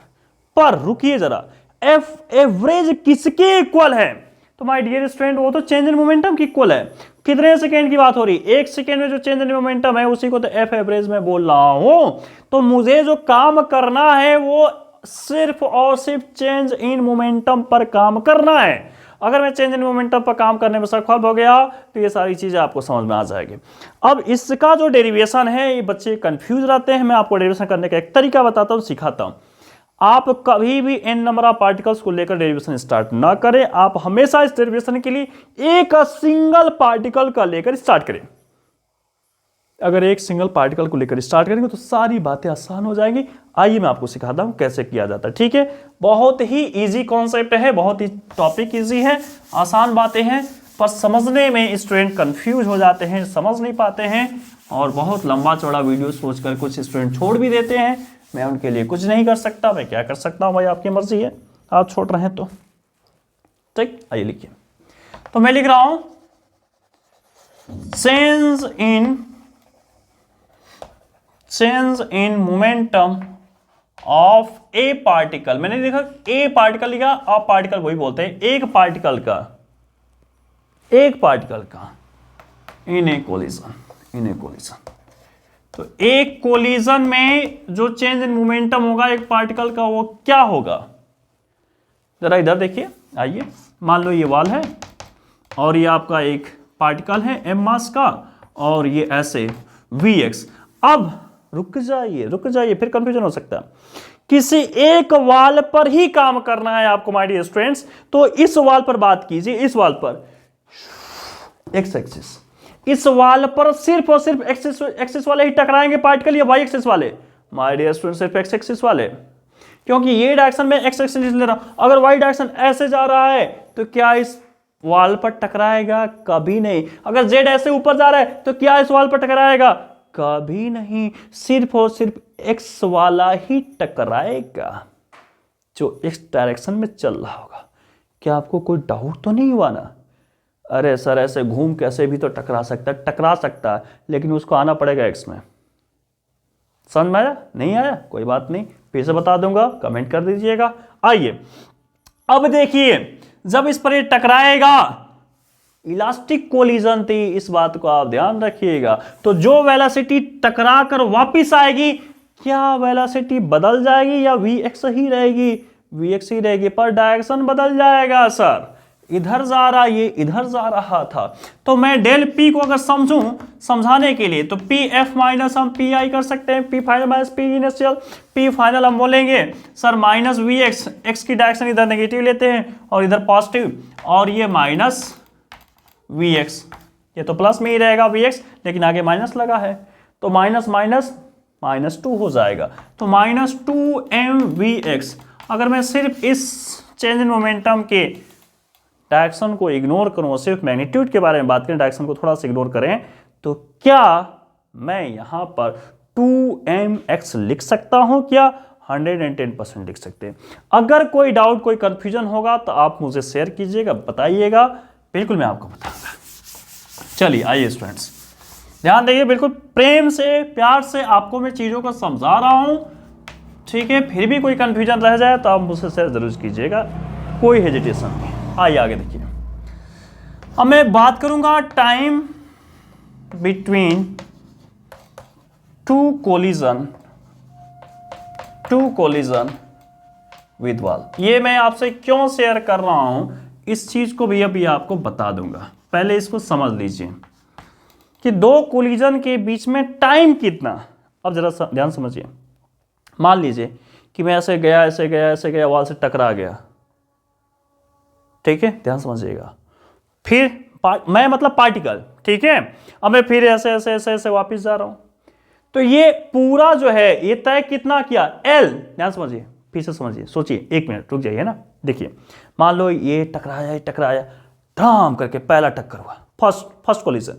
पर रुकिए जरा, एफ एवरेज किसके इक्वल है? तो माय डियर स्टूडेंट वो तो चेंज इन मोमेंटम की इक्वल है। कितने सेकेंड की बात हो रही है? 1 सेकेंड में जो चेंज इन मोमेंटम है उसी को तो एफ एवरेज में बोल रहा हूं। तो मुझे जो काम करना है वो सिर्फ और सिर्फ चेंज इन मोमेंटम पर काम करना है। अगर मैं चेंज इन मोमेंटम पर काम करने में सफल हो गया तो ये सारी चीजें आपको समझ में आ जाएगी। अब इसका जो डेरिवेशन है, ये बच्चे कंफ्यूज रहते हैं, मैं आपको डेरिवेशन करने का एक तरीका बताता हूं, सिखाता हूं। आप कभी भी n नंबर ऑफ पार्टिकल्स को लेकर डेरिवेशन स्टार्ट ना करें, आप हमेशा इस डेरिवेशन के लिए एक सिंगल पार्टिकल का लेकर स्टार्ट करें। अगर एक सिंगल पार्टिकल को लेकर स्टार्ट करेंगे तो सारी बातें आसान हो जाएंगी। आइए मैं आपको सिखाता हूं कैसे किया जाता है, ठीक है? बहुत ही इजी कॉन्सेप्ट है, बहुत ही टॉपिक इजी है, आसान बातें हैं, पर समझने में स्टूडेंट कंफ्यूज हो जाते हैं, समझ नहीं पाते हैं, और बहुत लंबा चौड़ा वीडियो सोचकर कुछ स्टूडेंट छोड़ भी देते हैं। मैं उनके लिए कुछ नहीं कर सकता, मैं क्या कर सकता हूं भाई, आपकी मर्जी है, आप छोड़ रहे हैं तो ठीक। आइए लिखिए, तो मैं लिख रहा हूं change in momentum of A particle. मैंने लिखा ए पार्टिकल, लिखा अब पार्टिकल वही बोलते हैं, एक पार्टिकल का इन ए कोलिजन। तो एक कोलिजन में जो चेंज इन मोमेंटम होगा एक पार्टिकल का वो क्या होगा? जरा इधर देखिए, आइए, मान लो ये वाल है और ये आपका एक पार्टिकल है m मास का, और ये ऐसे vx। अब रुक जाइए, फिर कंफ्यूजन हो सकता है। किसी एक वाल पर ही काम करना है आपको माय डियर स्टूडेंट्स, तो इस वाल पर बात कीजिए, इस वाल पर एक्स एक्सिस, इस वाल पर सिर्फ और सिर्फ एक्सिस वाले ही टकराएंगे पार्टिकल, या वाई एक्सिस वाले? माय डियर स्टूडेंट सिर्फ एक्स एक्सिस वाले, क्योंकि ये डायरेक्शन में एक्स एक्सिस ले रहा हूं। अगर वाई डायरेक्शन ऐसे जा रहा है तो क्या इस वाल पर टकराएगा? कभी नहीं। अगर जेड ऐसे ऊपर जा रहा है तो क्या इस वाल पर टकराएगा? कभी नहीं। सिर्फ और सिर्फ एक्स वाला ही टकराएगा जो इस डायरेक्शन में चल रहा होगा। क्या आपको कोई डाउट तो नहीं हुआ ना? अरे सर ऐसे घूम कैसे भी तो टकरा सकता है, लेकिन उसको आना पड़ेगा एक्स में। समझ में आया? नहीं आया? कोई बात नहीं, फिर से बता दूंगा, कमेंट कर दीजिएगा। आइए अब देखिए, जब इस पर ये टकराएगा, इलास्टिक कोलिजन थी, इस बात को आप ध्यान रखिएगा। तो जो वेलोसिटी टकरा कर वापिस आएगी, क्या वेलोसिटी बदल जाएगी या vx ही रहेगी? vx ही रहेगी, पर डायरेक्शन बदल जाएगा सर। इधर जा रहा, ये इधर जा रहा था। तो मैं डेल पी को अगर समझाने के लिए, तो पी एफ माइनस हम पी आई कर सकते हैं, P final minus P initial, P final हम बोलेंगे sir minus V X, X की डायरेक्शन इधर नेगेटिव लेते हैं और इधर पॉजिटिव, और ये माइनस वी एक्स, ये तो प्लस में ही रहेगा वी एक्स, लेकिन आगे माइनस लगा है, तो माइनस माइनस माइनस 2 हो जाएगा। तो माइनस 2mvx। अगर मैं सिर्फ इस चेंज इन मोमेंटम के डायरेक्शन को इग्नोर करूं, सिर्फ मैग्नीट्यूड के बारे में बात करें, डायरेक्शन को थोड़ा सा इग्नोर करें, तो क्या मैं यहां पर 2mx लिख सकता हूं? क्या 110% लिख सकते हैं। अगर कोई डाउट, कोई कंफ्यूजन होगा तो आप मुझे शेयर कीजिएगा, बताइएगा, बिल्कुल मैं आपको बताऊंगा। चलिए आइए स्टूडेंट्स, ध्यान देइए, बिल्कुल प्रेम से, प्यार से आपको मैं चीजों को समझा रहा हूं, ठीक है? फिर भी कोई कंफ्यूजन रह जाए तो आप मुझसे शेयर जरूर कीजिएगा, कोई हेजिटेशन नहीं। आइए आगे देखिए, अब मैं बात करूंगा time between two collision with wall। ये मैं आपसे क्यों शेयर कर रहा हूं, इस चीज को भी अभी आपको बता दूंगा। पहले इसको समझ लीजिए कि दो कोलिजन के बीच में टाइम कितना। अब जरा ध्यान समझिए, मान लीजिए कि मैं ऐसे गया वॉल से टकरा गया, ठीक है, ध्यान समझिएगा। फिर मैं मतलब पार्टिकल, ठीक है, अब मैं फिर ऐसे वापस जा रहा हूं, तो ये पूरा जो है ये तय कितना किया, L। ध्यान समझिए, फिर से समझिए, सोचिए, 1 मिनट रुक जाइए ना। देखिए, मान लो ये टकराया धड़ाम करके पहला टक्कर हुआ, फर्स्ट कोलिजन।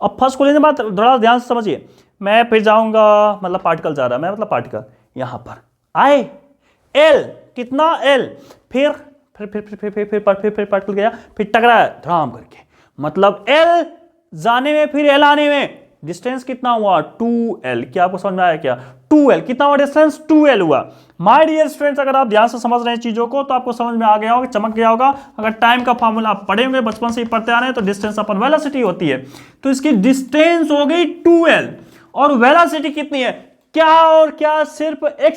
अब फर्स्ट कोलिजन बात थोड़ा ध्यान से समझिए। मैं फिर जाऊंगा, मतलब पार्टिकल जा रहा है, मैं मतलब पार्टिकल यहां पर आए, L कितना, L। फिर पार्टिकल गया, फिर टकराया धड़ाम करके, मतलब L जाने में फिर L आने में डिस्टेंस कितना हुआ, 2L। क्या आपको समझ में आया क्या, 2L कितना हुआ डिस्टेंस, 2L हुआ। माय डियर स्टूडेंट्स, अगर आप ध्यान से समझ रहे हैं चीजों को तो आपको समझ में आ गया होगा, चमक गया होगा। अगर टाइम का फॉर्मूला आप पढ़े होंगे, बचपन से ही पढ़ते आ रहे हैं, तो डिस्टेंस अपन वेलोसिटी होती है, तो इसकी डिस्टेंस हो गई 2L और वेलोसिटी कितनी है, क्या और क्या, सिर्फ x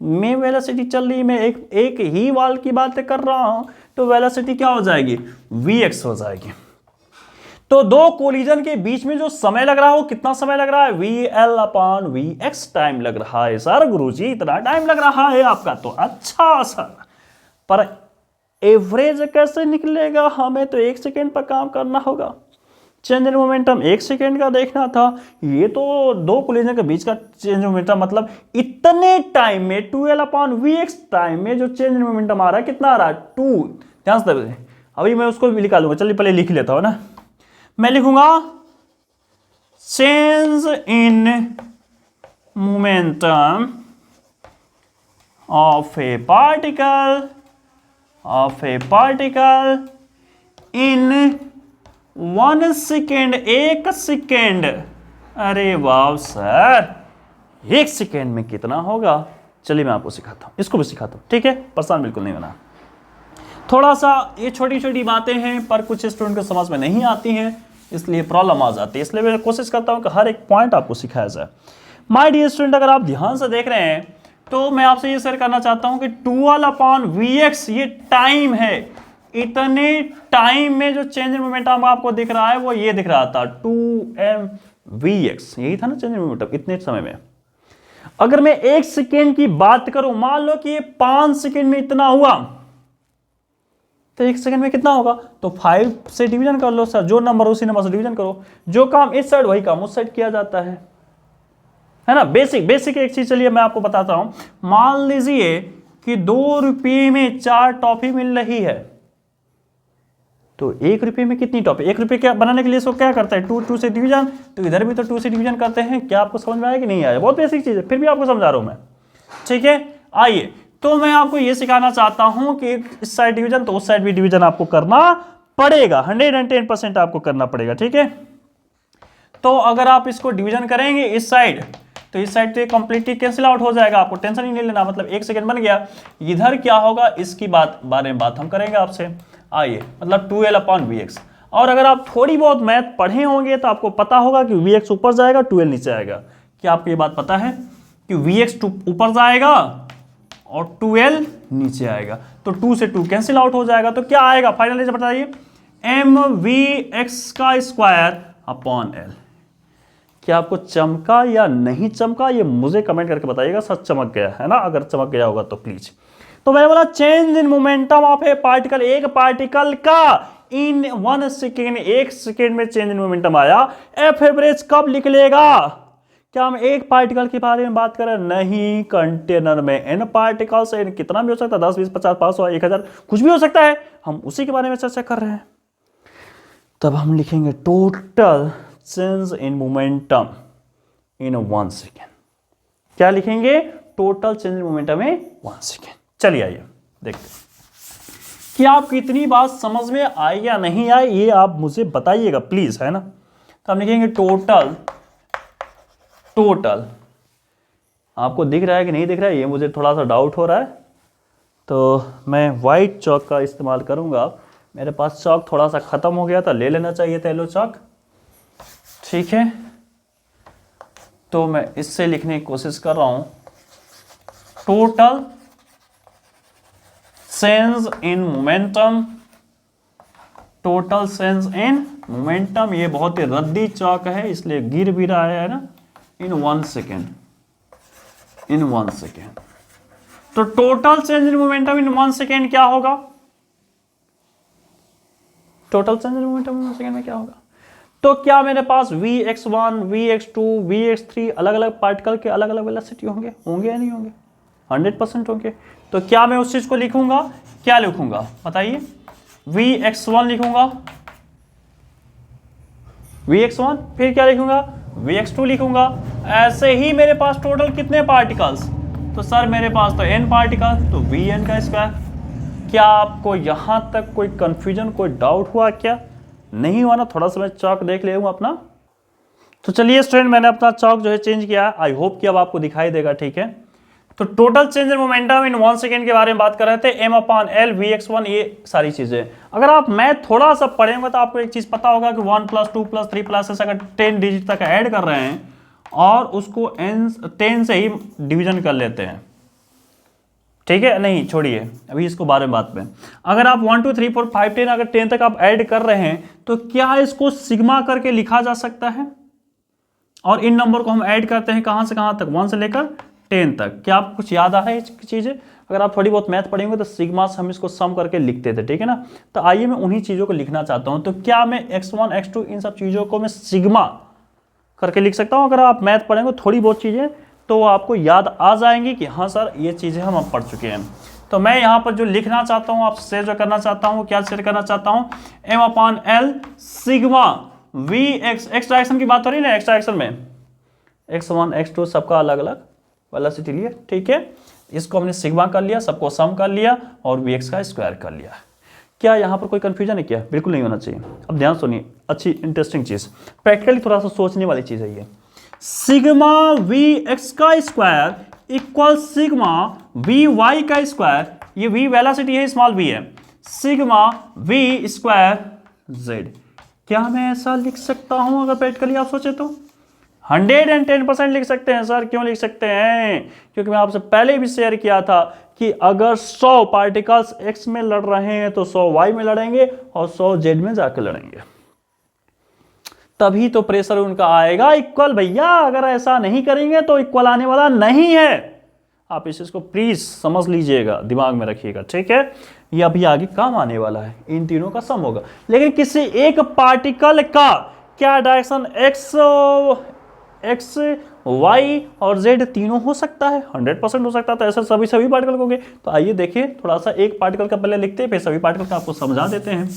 में वेलोसिटी चल रही, मैं एक ही वाल की बात कर रहा हूं, तो वेलोसिटी क्या हो जाएगी, vx हो जाएगी। तो दो कोलिजन के बीच में जो समय लग रहा है वो कितना समय लग रहा है, VL/Vx टाइम लग रहा है। सर गुरुजी इतना टाइम लग रहा है आपका, तो अच्छा सर, पर एवरेज कैसे निकलेगा, हमें तो 1 सेकेंड पर काम करना होगा। चेंज इन मोमेंटम 1 सेकेंड का देखना था, ये तो दो कोलिजन के बीच का चेंज इन मोमेंटम, मतलब इतने टाइम में 2L/Vx टाइम में जो चेंज इन मोमेंटम आ रहा है, कितना आ रहा है, 2। ध्यान से देखिए, अभी मैं उसको भी निकालूंगा, चलिए पहले लिख लेता हूं ना। मैं लिखूंगा change in momentum of A particle in 1 second, 1 second. अरे वाह सर, 1 सेकेंड में कितना होगा, चलिए मैं आपको सिखाता हूं, इसको भी सिखाता हूं, ठीक है, परेशान बिल्कुल नहीं होना। थोड़ा सा ये छोटी छोटी बातें हैं, पर कुछ स्टूडेंट को समझ में नहीं आती हैं, इसलिए प्रॉब्लम आ जाती है, इसलिए मैं कोशिश करता हूं कि हर एक पॉइंट आपको सिखाया जाए। माय डियर स्टूडेंट, अगर आप ध्यान से देख रहे हैं तो मैं आपसे ये शेयर करना चाहता हूं कि 2L/Vx ये टाइम है, इतने टाइम में जो चेंज इन मोमेंटम आपको दिख रहा है वो ये दिख रहा था 2mVx, यही था ना चेंज इन मोमेंटम इतने समय में। अगर मैं 1 सेकेंड की बात करूं, मान लो कि ये 5 सेकेंड में इतना हुआ, तो 1 सेकंड में कितना होगा, तो 5 से डिवीजन कर लो सर, जो नंबर उसी नंबर से डिवीजन करो, जो काम इस साइड वही काम उस साइड किया जाता है ना। बेसिक एक चीज चलिए मैं आपको बताता हूं। मान लीजिए कि 2 रुपये में 4 टॉफी मिल रही है, तो 1 रुपये में कितनी टॉफी, 1 रुपये क्या बनाने के लिए इसको क्या करता है, 2 से डिवीजन, तो इधर भी तो 2 से डिवीजन करते हैं। क्या आपको समझ में आया कि नहीं आया, बहुत बेसिक चीज है, फिर भी आपको समझा रहा हूं मैं, ठीक है। आइए, तो मैं आपको यह सिखाना चाहता हूं कि इस साइड डिवीजन तो उस साइड भी डिवीजन आपको करना पड़ेगा, 110% आपको करना पड़ेगा, ठीक है। तो अगर आप इसको डिवीजन करेंगे इस साइड, तो इस साइड तो कंप्लीटली कैंसिल आउट हो जाएगा, आपको टेंशन ही नहीं लेना, मतलब 1 सेकेंड बन गया। इधर क्या होगा इसकी बारे में बात हम करेंगे आपसे। आइए, मतलब 2L/Vx, और अगर आप थोड़ी बहुत मैथ पढ़े होंगे तो आपको पता होगा कि Vx ऊपर जाएगा, 2L नीचे आएगा। क्या आपको ये बात पता है कि Vx ऊपर जाएगा और 2L नीचे आएगा, तो 2 से 2 कैंसिल आउट हो जाएगा, तो क्या आएगा फाइनली से बताइए, mVx²/L। क्या आपको चमका या नहीं चमका, ये मुझे कमेंट करके बताइएगा, सच चमक गया है ना, अगर चमक गया होगा तो प्लीज। तो मैंने बोला change in momentum of A particle, एक पार्टिकल का इन 1 सेकेंड, 1 सेकेंड में चेंज इन मोमेंटम आया। एफ एवरेज कब निकलेगा, क्या हम एक पार्टिकल के बारे में बात कर रहे हैं, नहीं, कंटेनर में n पार्टिकल्स, n कितना भी हो सकता है, 10, 20, 50, 500, 1000, कुछ भी हो सकता है, हम उसी के बारे में चर्चा कर रहे हैं। तब हम लिखेंगे total change in momentum in 1 second. क्या लिखेंगे, total change in momentum in 1 second. चलिए आइए देखते हैं कि आपको इतनी बात समझ में आई या नहीं आई, ये आप मुझे बताइएगा प्लीज, है ना। तो हम लिखेंगे टोटल, आपको दिख रहा है कि नहीं दिख रहा है, ये मुझे थोड़ा सा डाउट हो रहा है, तो मैं वाइट चौक का इस्तेमाल करूंगा। मेरे पास चौक थोड़ा सा खत्म हो गया था, ले लेना चाहिए था येलो चौक। ठीक है, तो मैं इससे लिखने की कोशिश कर रहा हूं, total change in momentum, total change in momentum, ये बहुत ही रद्दी चौक है इसलिए गिर भी रहा है ना, इन 1 सेकेंड, इन 1 सेकेंड। तो total change in momentum in 1 second क्या होगा, total change in momentum in 1 second में क्या होगा? तो क्या मेरे पास Vx1, Vx2, Vx3 अलग अलग पार्टिकल के अलग अलग वेलोसिटी होंगे, होंगे या नहीं होंगे? 100% होंगे। तो क्या मैं उस चीज को लिखूंगा, क्या लिखूंगा बताइए? Vx1 लिखूंगा, Vx1, फिर क्या लिखूंगा? Vx2 लिखूंगा। ऐसे ही मेरे पास टोटल कितने पार्टिकल्स? तो सर मेरे पास तो n पार्टिकल, तो Vn का स्क्वायर। क्या आपको यहां तक कोई कंफ्यूजन, कोई डाउट हुआ क्या? नहीं हुआ ना? थोड़ा सा मैं चौक देख ले अपना। तो चलिए स्टूडेंट, मैंने अपना चौक जो है चेंज किया, आई होप कि अब आपको दिखाई देगा, ठीक है। तो total change in momentum in 1 second के बारे में बात कर रहे थे, m/l Vx1, ये सारी चीजें। अगर आप मैथ थोड़ा सा पढ़ेंगे तो आपको एक चीज पता होगा कि 1 + 2 + 3 + ऐसा अगर 10 डिजिट तक ऐड कर रहे हैं और उसको 10 से ही डिवीजन कर लेते हैं, ठीक है। नहीं छोड़िए, अभी इसको बारे में बात में, अगर आप 1 2 3 4 5 10 अगर 10 तक आप ऐड कर रहे हैं तो क्या इसको सिग्मा करके लिखा जा सकता है? और इन नंबर को हम ऐड करते हैं कहां से कहां तक? 1 से लेकर 10 तक। क्या आपको कुछ याद आ रहा है चीजें? अगर आप थोड़ी बहुत मैथ पढ़ेंगे तो सिग्मा से हम इसको सम करके लिखते थे, ठीक है ना। तो आइए मैं उन्हीं चीजों को लिखना चाहता हूं। तो क्या मैं x1 x2 इन सब चीजों को मैं सिग्मा करके लिख सकता हूं? अगर आप मैथ पढ़ेंगे थोड़ी बहुत चीजें तो आपको याद आ जाएंगी कि हाँ सर ये चीजें हम अब पढ़ चुके हैं। तो मैं यहाँ पर जो लिखना चाहता हूँ, आपसे शेयर जो करना चाहता हूँ, क्या शेयर करना चाहता हूँ? m/l sigma Vx, x direction की बात हो रही है ना, x डायरेक्शन में x1 x2 सबका अलग अलग वेलोसिटी लिया, ठीक है। इसको हमने सिग्मा कर लिया, सबको सम कर लिया और Vx का स्क्वायर कर लिया। क्या यहाँ पर कोई कंफ्यूजन है क्या? बिल्कुल नहीं होना चाहिए। अब ध्यान सुनिए, अच्छी इंटरेस्टिंग चीज, प्रैक्टिकली थोड़ा सा सोचने वाली चीज है ये। सिग्मा Vx का स्क्वायर इक्वल सिग्मा Vy का स्क्वायर, ये V वेलोसिटी है, स्मॉल v है, सिग्मा V स्क्वायर z। क्या मैं ऐसा लिख सकता हूं? अगर प्रैक्टिकली आप सोचे तो 110% लिख सकते हैं सर। क्यों लिख सकते हैं? क्योंकि मैं आपसे पहले भी शेयर किया था कि अगर 100 पार्टिकल्स x में लड़ रहे हैं तो 100 y में लड़ेंगे और 100 z में जाकर लड़ेंगे, तभी तो प्रेशर उनका आएगा इक्वल भैया। अगर ऐसा नहीं करेंगे तो इक्वल आने वाला नहीं है। आप इस चीज को प्लीज समझ लीजिएगा, दिमाग में रखिएगा, ठीक है। ये अभी आगे काम आने वाला है, इन तीनों का सम होगा। लेकिन किसी एक पार्टिकल का क्या डायरेक्शन x y और z तीनों हो सकता है? 100% हो सकता है। तो ऐसा सभी पार्टिकल होंगे। तो आइए देखिए, थोड़ा सा एक पार्टिकल का पहले लिखते हैं, फिर सभी पार्टिकल का आपको समझा देते हैं।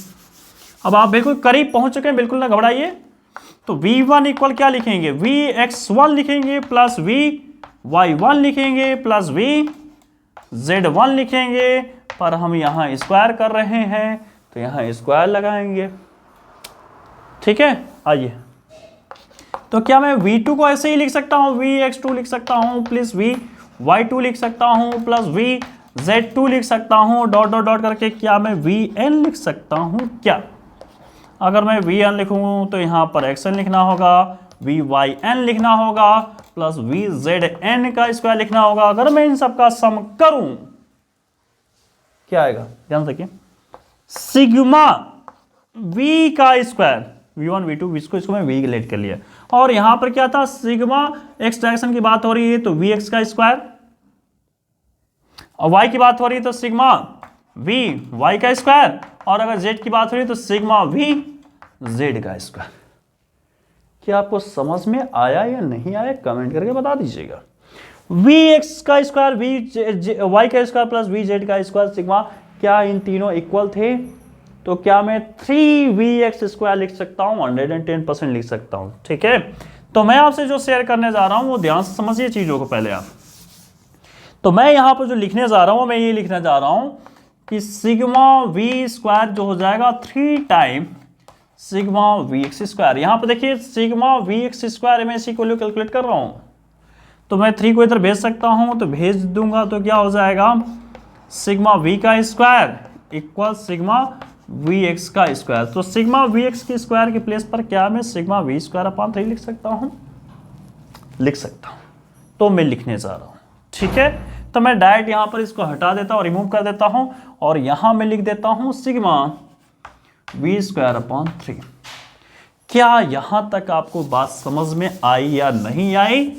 अब आप बिल्कुल करीब पहुंच चुके हैं, बिल्कुल ना घबराइए। तो v1 इक्वल क्या लिखेंगे? Vx1 लिखेंगे प्लस Vy1 लिखेंगे प्लस Vz1 लिखेंगे, पर हम यहां स्क्वायर कर रहे हैं तो यहां स्क्वायर लगाएंगे, ठीक है। आइए, तो क्या मैं v2 को ऐसे ही लिख सकता हूं? Vx2 लिख सकता हूं प्लस Vy2 लिख सकता हूं प्लस Vz2 लिख सकता हूं, डॉट डॉट डॉट करके। क्या मैं Vn लिख सकता हूं क्या? अगर मैं Vn लिखूं तो यहां पर xn लिखना होगा, Vyn लिखना होगा प्लस Vzn का स्क्वायर लिखना होगा। अगर मैं इन सब का सम करूं क्या आएगा? ध्यान रखिए, सिग्मा V का स्क्वायर, V1 V2 इसको मैं V लेट कर लिया। और यहां पर क्या था? सिग्मा x डायरेक्शन की बात हो रही है तो Vx का स्क्वायर, और y की बात हो रही है तो सिग्मा Vy का स्क्वायर, और अगर z की बात हो रही है तो सिग्मा Vz का स्क्वायर। क्या आपको समझ में आया या नहीं आया? कमेंट करके बता दीजिएगा। Vx का स्क्वायर, y का स्क्वायर प्लस Vz का स्क्वायर सिग्मा, क्या इन तीनों इक्वल थे? तो क्या मैं 3Vx स्क्वायर लिख सकता हूं? 110% लिख सकता हूं, ठीक है। तो मैं आपसे जो शेयर करने जा रहा हूं वो ध्यान से समझिए चीजों को पहले आप। तो मैं यहां पर जो लिखने जा रहा हूं, मैं ये लिखने जा रहा हूं कि सिग्मा V स्क्वायर जो हो जाएगा 3 टाइम सिग्मा Vx स्क्वायर। यहां पर देखिए सिग्मा Vx स्क्वायर में इसी को कैलकुलेट कर रहा हूं, तो मैं 3 को इधर भेज सकता हूं, तो भेज दूंगा तो क्या हो जाएगा? सिग्मा V का square equal sigma we x का स्क्वायर। तो सिग्मा वी एक्स के स्क्वायर के प्लेस पर क्या मैं सिग्मा वी स्क्वायर अपॉन 3 लिख सकता हूँ? लिख सकता हूँ। तो मैं लिखने जा रहा हूँ, ठीक है। तो मैं डायरेक्ट यहाँ पर इसको हटा देता हूँ, रिमूव कर देता हूँ और यहाँ मैं लिख देता हूँ सिग्मा वी स्क्वायर अपॉन 3। क्या यहाँ तक आपको बात समझ में आई या नहीं आई?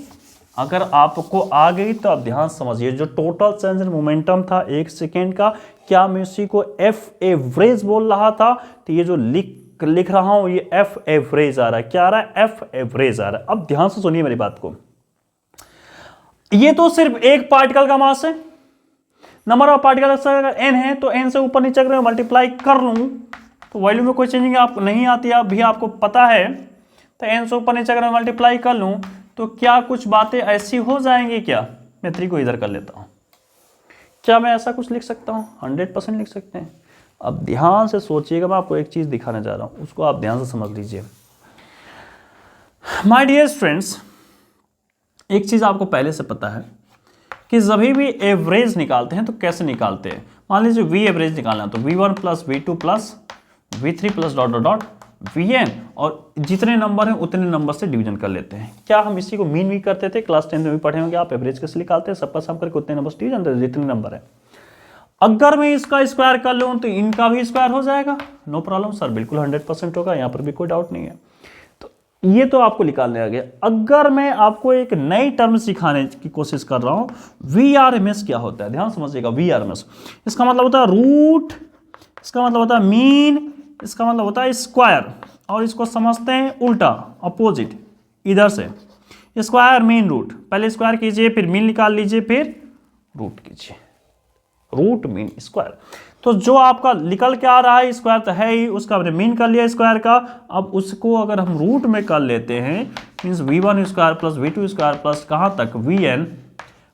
अगर आपको आ गई तो आप ध्यान समझिए, जो टोटल चेंज इन मोमेंटम था 1 सेकेंड का, क्या मैं उसी को एफ एवरेज बोल रहा था? तो ये जो लिख रहा हूं ये एफ एवरेज आ रहा है। क्या आ रहा है? एफ एवरेज आ रहा है। अब ध्यान से सुनिए मेरी बात को, ये तो सिर्फ एक पार्टिकल का मास है। नंबर ऑफ पार्टिकल अगर n है तो n से ऊपर नीचे अगर मल्टीप्लाई कर लूं तो वैल्यू में कोई चेंजिंग आपको नहीं आती, आप भी आपको पता है। तो n से ऊपर नीचे अगर मैं मल्टीप्लाई कर लूं तो क्या कुछ बातें ऐसी हो जाएंगी? क्या मैं 3 को इधर कर लेता हूं, क्या मैं ऐसा कुछ लिख सकता हूं? 100% लिख सकते हैं। अब ध्यान से सोचिएगा, मैं आपको एक चीज दिखाने जा रहा हूं, उसको आप ध्यान से समझ लीजिए। माय डियर स्टूडेंट्स, एक चीज आपको पहले से पता है कि जब भी एवरेज निकालते हैं तो कैसे निकालते हैं। मान लीजिए वी एवरेज निकालना तो v1 plus v2 plus v3 plus dot dot dot vn, और जितने नंबर हैं उतने नंबर से डिवीजन कर लेते हैं। क्या हम इसी को मीन भी करते थे? क्लास 10 में भी पढ़े होंगे आप। एवरेज कैसे निकालते हैं? सबका सम करके उतने नंबर से डिवीजन करते हैं जितने नंबर है। अगर मैं इसका स्क्वायर कर लूं तो इनका भी स्क्वायर हो जाएगा। नो प्रॉब्लम सर, बिल्कुल 100% होगा, यहाँ पर भी कोई डाउट नहीं है। तो ये तो आपको निकालने आ गया। अगर मैं आपको एक नई टर्म सिखाने की कोशिश कर रहा हूं, VRMS क्या होता है? ध्यान समझिएगा। VRMS इसका मतलब होता है रूट, इसका मतलब होता है मीन, इसका मतलब होता है स्क्वायर, और इसको समझते हैं उल्टा, अपोजिट, इधर से स्क्वायर मीन रूट। पहले स्क्वायर कीजिए, फिर मीन निकाल लीजिए, फिर रूट कीजिए। Root mean square. तो जो आपका निकल के आ रहा है स्क्वायर तो है ही, उसका हमने मीन कर लिया स्क्वायर का। अब उसको अगर हम रूट में कर लेते हैं, means v1 square plus v2 square plus कहाँ तक vn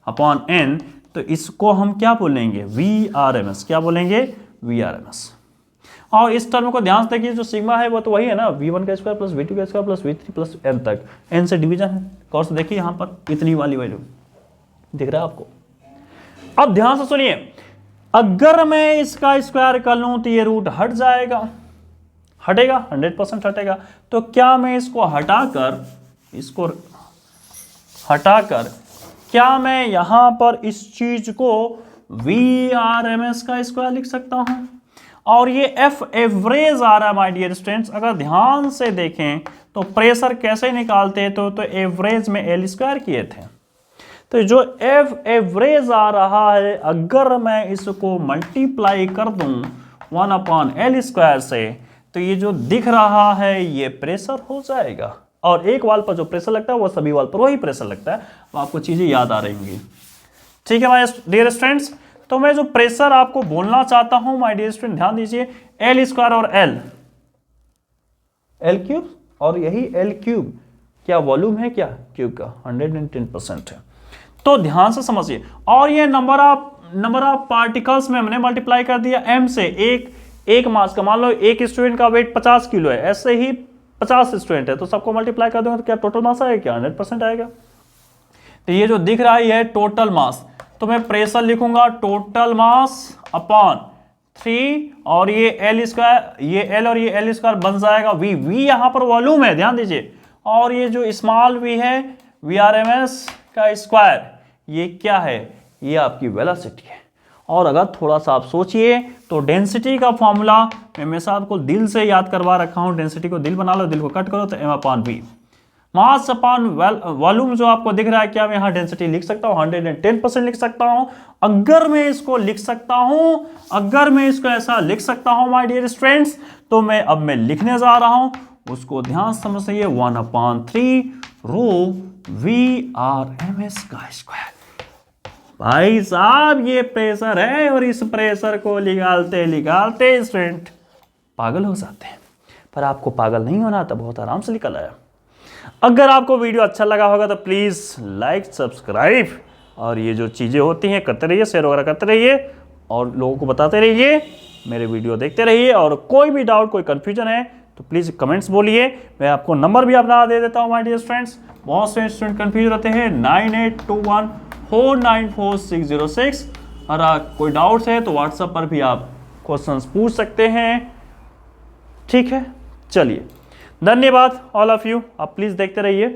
अपॉन n, तो इसको हम क्या बोलेंगे? VRMS। क्या बोलेंगे? VRMS। और इस टर्म को ध्यान से देखिए, जो सिग्मा है वो तो वही है ना, v1 का स्क्वायर प्लस v2 का square plus v3 plus n तक, n से डिवीजन है। गौर से देखिए यहाँ पर इतनी वाली वैल्यू दिख रहा है आपको। अब ध्यान से सुनिए, अगर मैं इसका स्क्वायर कर लूं तो ये रूट हट जाएगा, हटेगा, 100% हटेगा। तो क्या मैं इसको हटाकर क्या मैं यहां पर इस चीज को VRMS का स्क्वायर लिख सकता हूं? और ये एफ एवरेज आ रहा है माय डियर स्टूडेंट्स। अगर ध्यान से देखें तो प्रेशर कैसे निकालते हैं, तो एवरेज में एल स्क्वायर किए थे। तो जो एफ एवरेज आ रहा है, अगर मैं इसको मल्टीप्लाई कर दूं 1 अपॉन एल स्क्वायर से, तो ये जो दिख रहा है ये प्रेशर हो जाएगा। और एक वाल पर जो प्रेशर लगता है वो सभी वाल पर वही प्रेशर लगता है। तो आपको चीजें याद आ रही होंगी, ठीक है माय डियर स्टूडेंट्स। तो मैं जो प्रेशर आपको बोलना चाहता हूं माय डियर स्टूडेंट, ध्यान दीजिए, एल स्क्वायर और एल क्यूब, और यही एल क्यूब क्या वॉल्यूम है? क्या क्यूब का 110% है। तो ध्यान से समझिए। और ये नंबर ऑफ पार्टिकल्स में हमने मल्टीप्लाई कर दिया m से। एक मास का, मान लो एक स्टूडेंट का वेट 50 किलो है, ऐसे ही 50 स्टूडेंट है तो सबको मल्टीप्लाई कर दूंगा तो क्या टोटल मास आएगा? क्या 100% आएगा। तो ये जो दिख रहा है ये टोटल मास, तो मैं प्रेशर लिखूंगा टोटल मास अपॉन 3, और ये एल स्क्वायर, ये एल और ये एल स्क्वायर बन जाएगा v। v यहां पर वॉल्यूम है, ध्यान दीजिए। और ये जो स्मॉल v है, VRMS का स्क्वायर, ये क्या है? ये आपकी वेलोसिटी है। और अगर थोड़ा सा आप सोचिए तो डेंसिटी का फॉर्मूला मैं हमेशा आपको दिल से याद करवा रखा हूं। डेंसिटी को दिल बना लो, दिल को कट करो तो m upon v। Mass upon volume जो आपको दिख रहा है, क्या मैं यहाँ डेंसिटी लिख सकता हूँ? 110% लिख सकता हूँ। अगर मैं इसको लिख सकता हूँ, अगर मैं इसको ऐसा लिख सकता हूँ माय डियर स्टूडेंट्स, तो मैं लिखने जा रहा हूँ, उसको ध्यान समझिए, 1/3 रो VRMS का स्क्वायर। भाई साहब ये प्रेशर है, और इस प्रेशर को निकालते निकालते स्टूडेंट पागल हो जाते हैं। पर आपको पागल नहीं होना था, बहुत आराम से निकल आया। अगर आपको वीडियो अच्छा लगा होगा तो प्लीज़ लाइक, सब्सक्राइब, और ये जो चीज़ें होती हैं करते रहिए, शेयर वगैरह करते रहिए, और लोगों को बताते रहिए, मेरे वीडियो देखते रहिए। और कोई भी डाउट, कोई कन्फ्यूजन है तो प्लीज़ कमेंट्स बोलिए। मैं आपको नंबर भी अपना दे देता हूँ माय डियर फ्रेंड्स। बहुत से स्टूडेंट कन्फ्यूज रहते हैं, 9821494606। और कोई डाउट्स है तो व्हाट्सएप पर भी आप क्वेश्चंस पूछ सकते हैं। ठीक है, चलिए धन्यवाद ऑल ऑफ यू। आप प्लीज़ देखते रहिए।